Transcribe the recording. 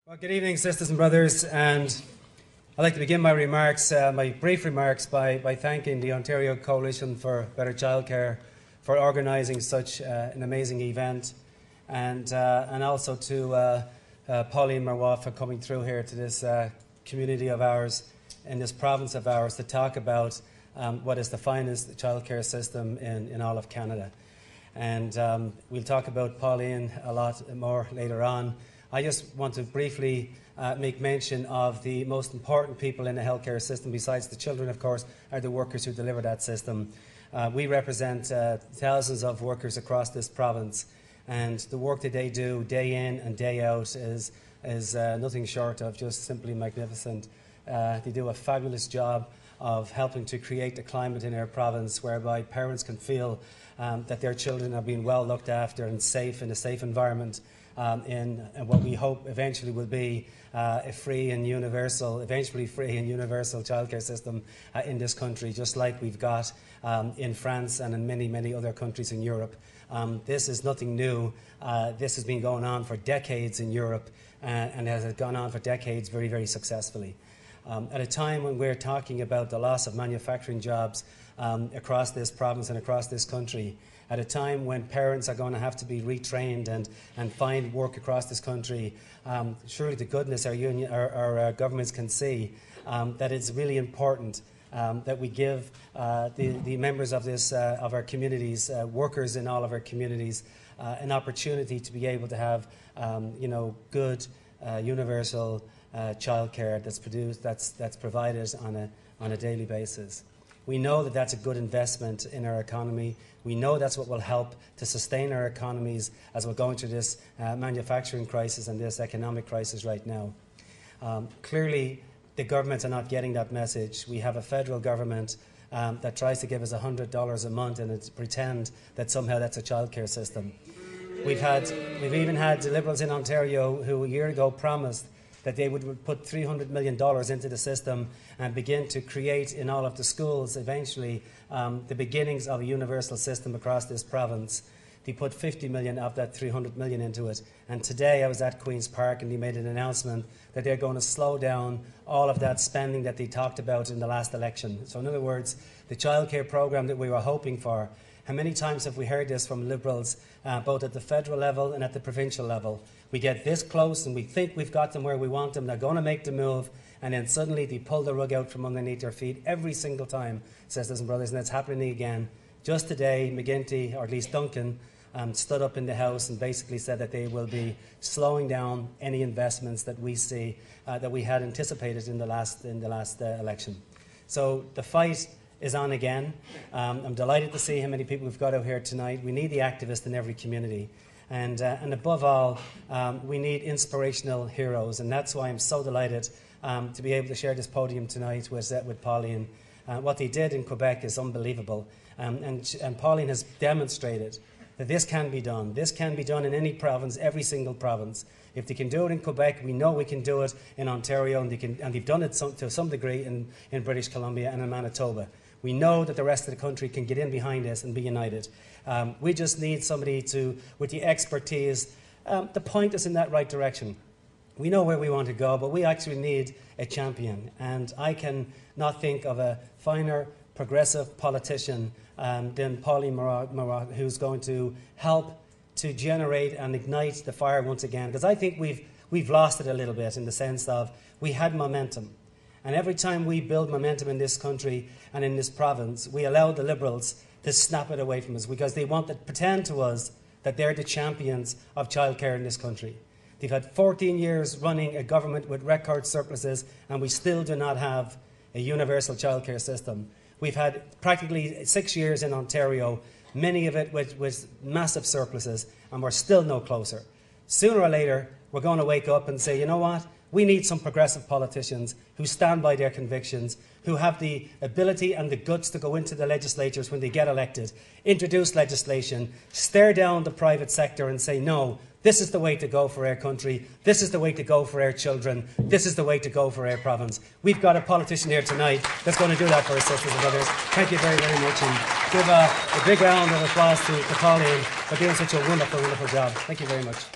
Well, good evening, sisters and brothers, and I'd like to begin my remarks, my brief remarks, by thanking the Ontario Coalition for Better Childcare for organising such an amazing event, and also to Pauline Marois for coming through here to this community of ours, in this province of ours, to talk about what is the finest childcare system in all of Canada. And we'll talk about Pauline a lot more later on. I just want to briefly make mention of the most important people in the healthcare system, besides the children, of course, are the workers who deliver that system. We represent thousands of workers across this province, and the work that they do day in and day out is nothing short of just simply magnificent. They do a fabulous job of helping to create a climate in our province whereby parents can feel that their children are being well looked after and safe in a safe environment. In what we hope eventually will be a free and universal, eventually free and universal childcare system in this country, just like we've got in France and in many, many other countries in Europe. This is nothing new. This has been going on for decades in Europe and has gone on for decades very, very successfully. At a time when we're talking about the loss of manufacturing jobs across this province and across this country, at a time when parents are going to have to be retrained and find work across this country, surely to goodness our governments can see that it's really important that we give the members of our communities, workers in all of our communities, an opportunity to be able to have good universal childcare that's provided on a daily basis. We know that that's a good investment in our economy. We know that's what will help to sustain our economies as we're going through this manufacturing crisis and this economic crisis right now. Clearly, the governments are not getting that message. We have a federal government that tries to give us $100 a month and pretend that somehow that's a childcare system. We've even had the Liberals in Ontario who a year ago promised that they would put $300 million into the system and begin to create in all of the schools eventually the beginnings of a universal system across this province. They put $50 million of that $300 million into it. And today I was at Queen's Park and they made an announcement that they're going to slow down all of that spending that they talked about in the last election. So in other words, the childcare programme that we were hoping for, how many times have we heard this from Liberals, both at the federal level and at the provincial level? We get this close and we think we've got them where we want them, they're going to make the move, and then suddenly they pull the rug out from underneath their feet every single time, sisters and brothers, and it's happening again. Just today, McGuinty, or at least Duncan, stood up in the House and basically said that they will be slowing down any investments that we see, that we had anticipated in the last election. So the fight is on again. I'm delighted to see how many people we've got out here tonight. We need the activists in every community. And above all, we need inspirational heroes. And that's why I'm so delighted to be able to share this podium tonight with Pauline. What they did in Quebec is unbelievable. And Pauline has demonstrated that this can be done. This can be done in any province, every single province. If they can do it in Quebec, we know we can do it in Ontario, and they've done it to some degree in British Columbia and in Manitoba. We know that the rest of the country can get in behind this and be united. We just need somebody with the expertise, to point us in that right direction. We know where we want to go, but we actually need a champion. And I can not think of a finer, progressive politician than Pauline Marois, who's going to help to generate and ignite the fire once again. Because I think we've lost it a little bit in the sense of we had momentum. And every time we build momentum in this country and in this province, we allow the Liberals to snap it away from us because they want to pretend to us that they're the champions of childcare in this country. They've had 14 years running a government with record surpluses, and we still do not have a universal childcare system. We've had practically 6 years in Ontario, many of it with massive surpluses, and we're still no closer. Sooner or later, we're going to wake up and say, you know what? We need some progressive politicians who stand by their convictions, who have the ability and the guts to go into the legislatures when they get elected, introduce legislation, stare down the private sector and say, no, this is the way to go for our country, this is the way to go for our children, this is the way to go for our province. We've got a politician here tonight that's going to do that for our sisters and brothers. Thank you very, very much, and give a big round of applause to Pauline for doing such a wonderful, wonderful job. Thank you very much.